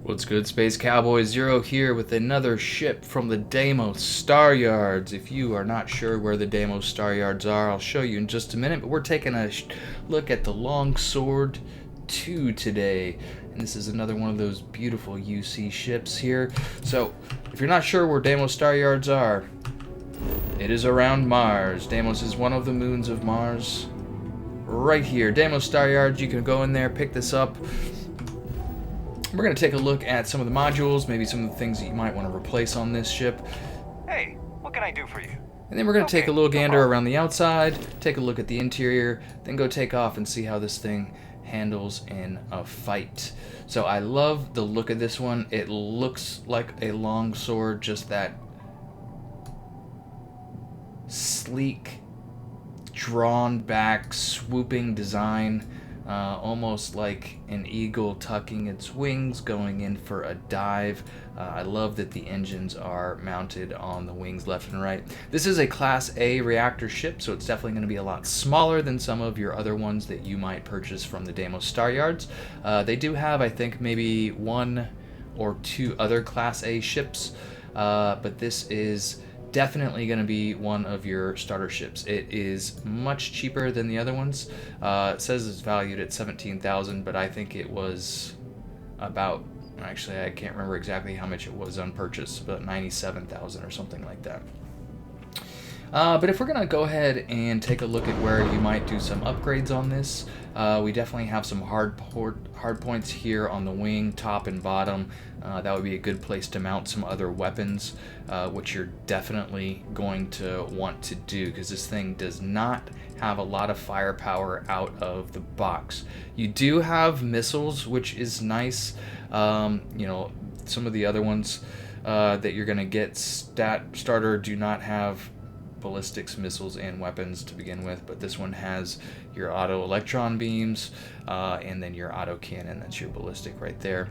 What's good, Space Cowboys? Zero here with another ship from the Deimos Shipyards. If you are not sure where the Deimos Shipyards are, I'll show you in just a minute, but we're taking a look at the Longsword II today. And this is another one of those beautiful UC ships here. So, if you're not sure where Deimos Shipyards are, it is around Mars. Deimos is one of the moons of Mars. Right here, Deimos Shipyards, you can go in there, pick this up. We're going to take a look at some of the modules, maybe some of the things that you might want to replace on this ship. Hey, what can I do for you? And then we're going to take a little gander around the outside, take a look at the interior, then go take off and see how this thing handles in a fight. So I love the look of this one. It looks like a longsword, just that sleek, drawn back, swooping design. Almost like an eagle tucking its wings, going in for a dive. I love that the engines are mounted on the wings left and right. This is a Class A reactor ship, so it's definitely going to be a lot smaller than some of your other ones that you might purchase from the Deimos Shipyards. They do have, I think, maybe one or two other Class A ships, but this is definitely going to be one of your starter ships. It is much cheaper than the other ones. It says it's valued at $17,000, but I think it was about, actually I can't remember exactly how much it was on purchase, but $97,000 or something like that. But if we're going to go ahead and take a look at where you might do some upgrades on this, we definitely have some hard points here on the wing, top and bottom. That would be a good place to mount some other weapons, which you're definitely going to want to do, because this thing does not have a lot of firepower out of the box. You do have missiles, which is nice. Some of the other ones that you're going to get starter do not have ballistics, missiles, and weapons to begin with, but this one has your auto electron beams and then your auto cannon. That's your ballistic right there.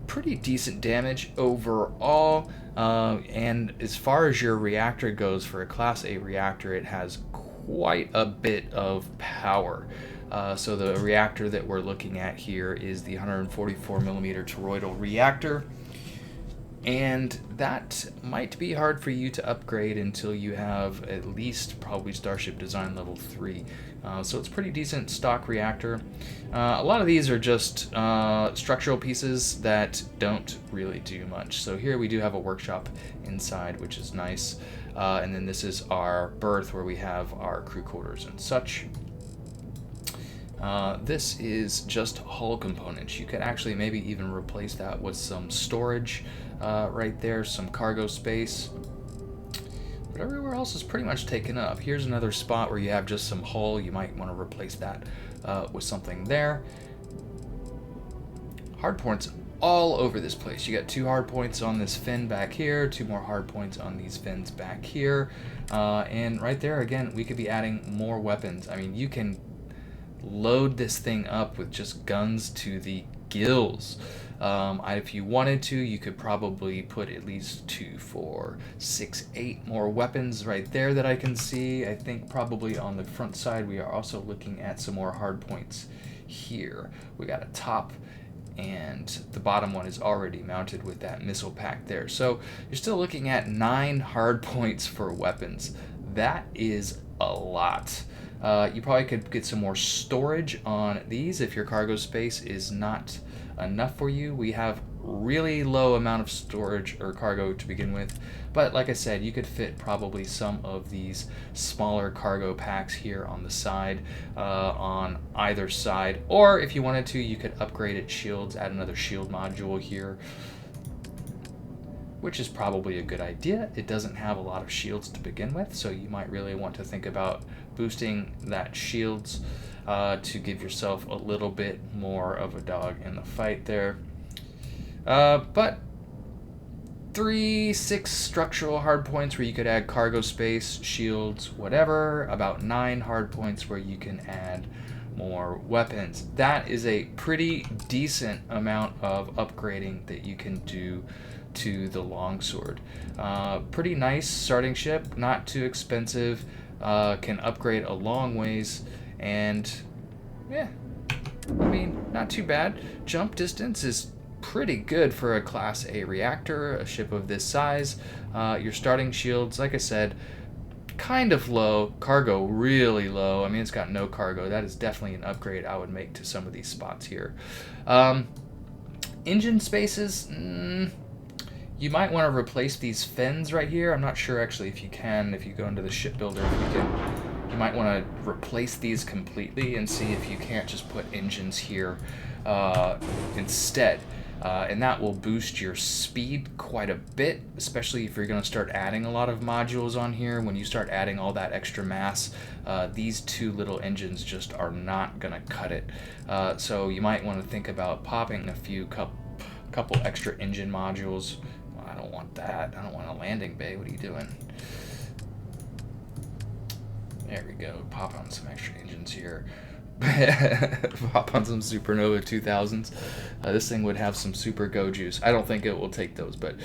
Pretty decent damage overall, and as far as your reactor goes, for a Class A reactor, it has quite a bit of power. So the reactor that we're looking at here is the 144mm toroidal reactor. And that might be hard for you to upgrade until you have at least probably Starship Design Level 3. So it's a pretty decent stock reactor. A lot of these are just structural pieces that don't really do much. So here we do have a workshop inside, which is nice. And then this is our berth where we have our crew quarters and such. This is just hull components. You could actually maybe even replace that with some storage right there, some cargo space. But everywhere else is pretty much taken up. Here's another spot where you have just some hull. You might want to replace that with something there. Hard points all over this place. You got 2 hard points on this fin back here, 2 more hard points on these fins back here. And right there, again, we could be adding more weapons. I mean, you can load this thing up with just guns to the gills. If you wanted to, you could probably put at least 2, 4, 6, 8 more weapons right there that I can see. I think probably on the front side we are also looking at some more hard points here. We got a top, and the bottom one is already mounted with that missile pack there. So you're still looking at 9 hard points for weapons. That is a lot. You probably could get some more storage on these if your cargo space is not enough for you. We have really low amount of storage or cargo to begin with, but like I said, you could fit probably some of these smaller cargo packs here on the side, on either side, or if you wanted to, you could upgrade its shields, add another shield module here, which is probably a good idea. It doesn't have a lot of shields to begin with, so you might really want to think about boosting that shields to give yourself a little bit more of a dog in the fight there. But 3, 6 structural hard points where you could add cargo space, shields, whatever. About 9 hard points where you can add more weapons. That is a pretty decent amount of upgrading that you can do to the longsword. Pretty nice starting ship, not too expensive, can upgrade a long ways, and yeah, I mean, not too bad. Jump distance is pretty good for a Class A reactor, a ship of this size. Your starting shields, like I said, kind of low. Cargo really low. I mean, it's got no cargo. That is definitely an upgrade I would make to some of these spots here. Engine spaces, you might want to replace these fins right here. I'm not sure actually if you can, if you go into the shipbuilder, you might want to replace these completely and see if you can't just put engines here instead. And that will boost your speed quite a bit, especially if you're going to start adding a lot of modules on here. When you start adding all that extra mass, these two little engines just are not going to cut it. So you might want to think about popping a couple extra engine modules. Well, I don't want that. I don't want a landing bay. What are you doing? There we go. Pop on some extra engines here. Pop on some Supernova 2000s. This thing would have some super go juice. I don't think it will take those, but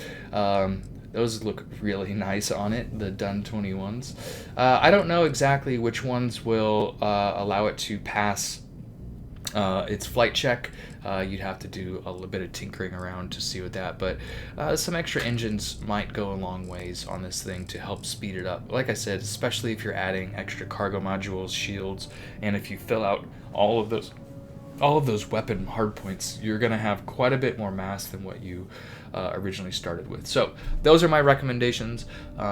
those look really nice on it, the Dun 21s. I don't know exactly which ones will allow it to pass its flight check. You'd have to do a little bit of tinkering around to see with that, but some extra engines might go a long ways on this thing to help speed it up. Like I said, especially if you're adding extra cargo modules, shields, and if you fill out all of those weapon hardpoints, you're going to have quite a bit more mass than what you originally started with. So those are my recommendations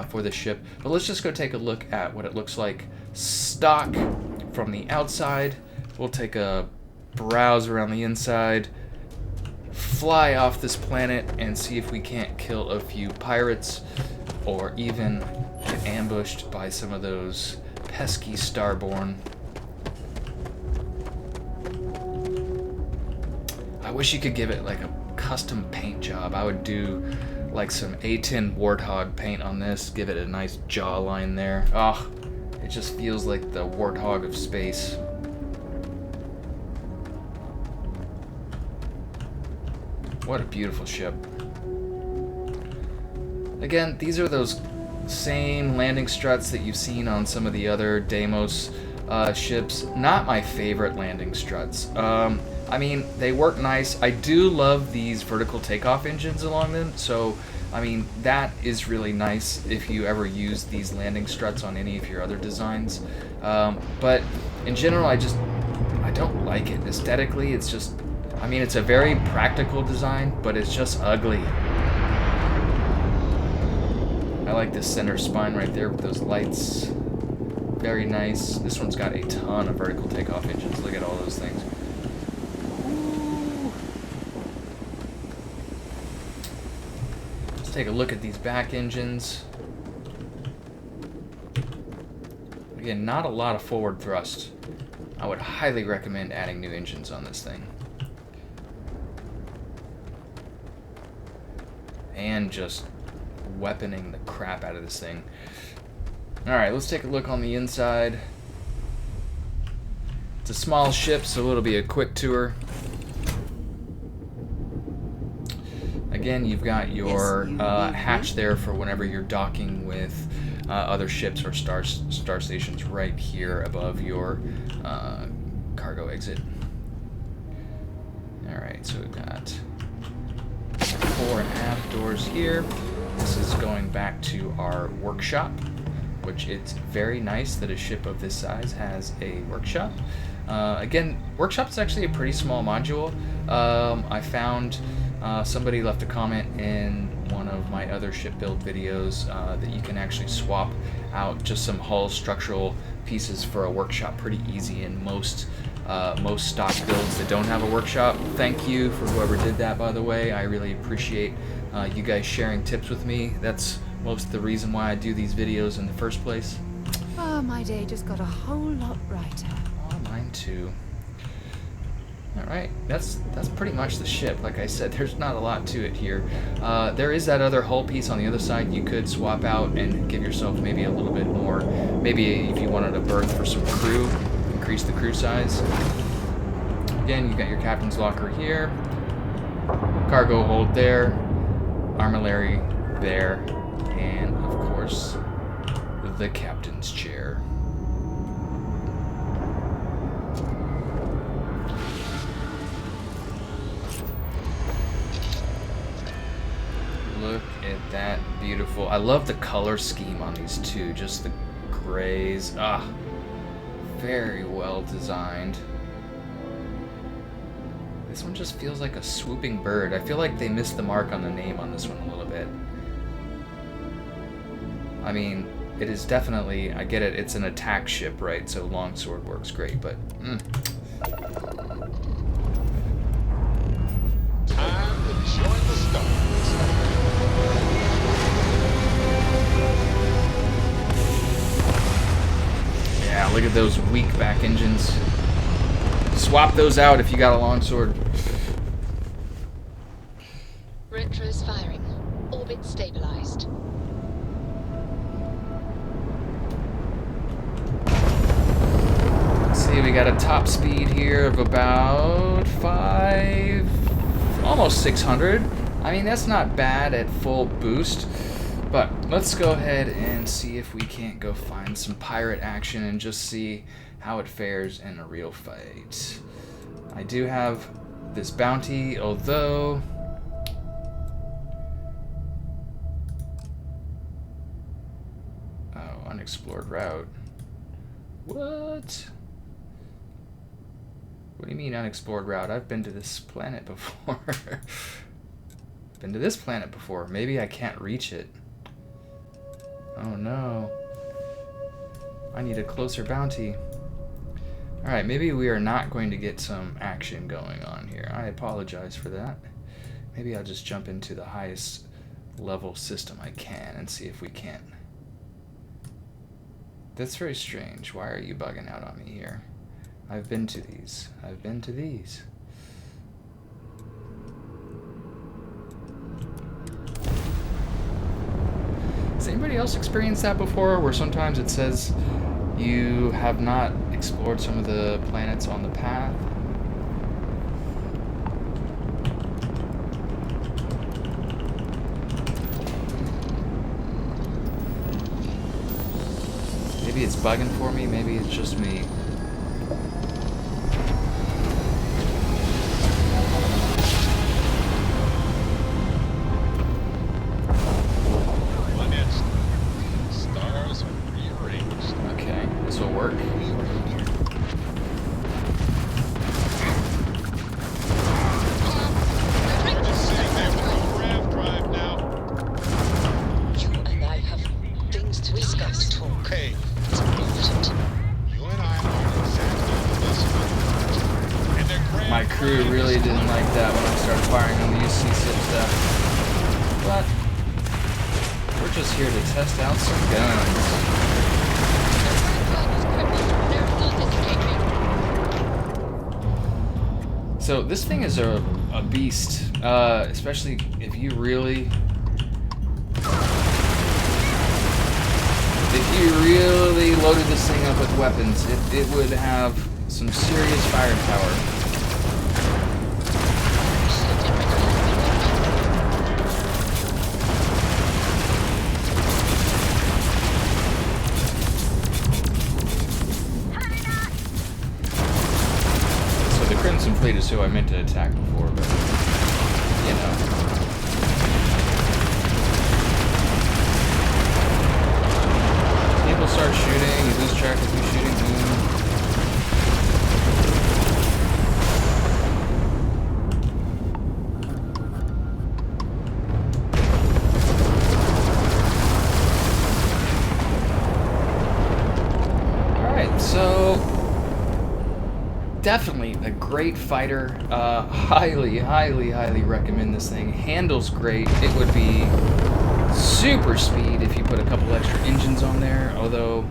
for this ship. But let's just go take a look at what it looks like stock from the outside. We'll take a browse around the inside, fly off this planet, and see if we can't kill a few pirates or even get ambushed by some of those pesky Starborn. I wish you could give it like a custom paint job. I would do like some A10 Warthog paint on this, give it a nice jawline there. Oh, it just feels like the Warthog of space. What a beautiful ship. Again, these are those same landing struts that you've seen on some of the other Deimos ships. Not my favorite landing struts. I mean, they work nice. I do love these vertical takeoff engines along them, so I mean, that is really nice if you ever use these landing struts on any of your other designs. But in general, I don't like it. Aesthetically, it's just, I mean, it's a very practical design, but it's just ugly. I like this center spine right there with those lights. Very nice. This one's got a ton of vertical takeoff engines. Look at all those things. Ooh. Let's take a look at these back engines. Again, not a lot of forward thrust. I would highly recommend adding new engines on this thing. And just weaponing the crap out of this thing. Alright, let's take a look on the inside. It's a small ship, so it'll be a quick tour. Again, you've got your hatch there for whenever you're docking with other ships or star stations right here above your cargo exit. Alright, so we've got fore and aft doors here. This is going back to our workshop, which it's very nice that a ship of this size has a workshop. Again, workshop is actually a pretty small module. I found somebody left a comment in one of my other ship build videos that you can actually swap out just some hull structural pieces for a workshop pretty easy in most stock builds that don't have a workshop. Thank you for whoever did that, by the way. I really appreciate you guys sharing tips with me. That's most of the reason why I do these videos in the first place. Oh, my day just got a whole lot brighter. Oh, mine too. Alright, that's pretty much the ship. Like I said, there's not a lot to it here. There is that other hull piece on the other side you could swap out and give yourself maybe a little bit more. Maybe if you wanted a berth for some crew, increase the crew size. Again, you got your captain's locker here, cargo hold there, armillary there, and of course the captain's chair. Look at that beautiful. I love the color scheme on these two. Just the grays. Ah, very well designed. This one just feels like a swooping bird. I feel like they missed the mark on the name on this one a little bit. I mean, it is definitely, I get it, it's an attack ship, right? So longsword works great, but... Time to join the stars. Yeah, look at those weak back engines. Swap those out if you got a longsword. Retros firing. Orbit stabilized. Let's see, we got a top speed here of about 5, almost 600. I mean, that's not bad at full boost. But let's go ahead and see if we can't go find some pirate action and just see how it fares in a real fight. I do have this bounty, although... Oh, unexplored route. What? What do you mean unexplored route? I've been to this planet before. Been to this planet before. Maybe I can't reach it. Oh no. I need a closer bounty. Alright, maybe we are not going to get some action going on here. I apologize for that. Maybe I'll just jump into the highest level system I can and see if we can. That's very strange. Why are you bugging out on me here? I've been to these. I've been to these. Has anybody else experienced that before, where sometimes it says you have not explored some of the planets on the path? Maybe it's bugging for me, maybe it's just me. My crew really didn't like that when I started firing on the UC stuff. But we're just here to test out some guns. So this thing is a beast, especially if you really loaded this thing up with weapons. It would have some serious firepower. Crimson Fleet is who I meant to attack before, but, you know. People start shooting, you lose track of who's shooting who. Alright, so... definitely a great fighter. Highly recommend this thing. Handles great. It would be super speed if you put a couple extra engines on there, although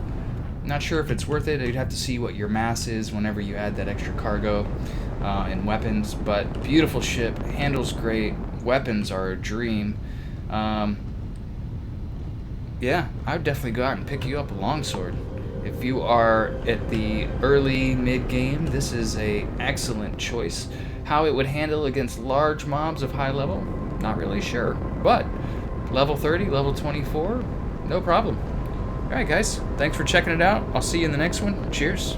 not sure if it's worth it. You'd have to see what your mass is whenever you add that extra cargo and weapons, but beautiful ship. Handles great. Weapons are a dream. Yeah, I would definitely go out and pick you up a longsword. If you are at the early mid-game, this is an excellent choice. How it would handle against large mobs of high level, not really sure. But level 30, level 24, no problem. Alright guys, thanks for checking it out. I'll see you in the next one. Cheers.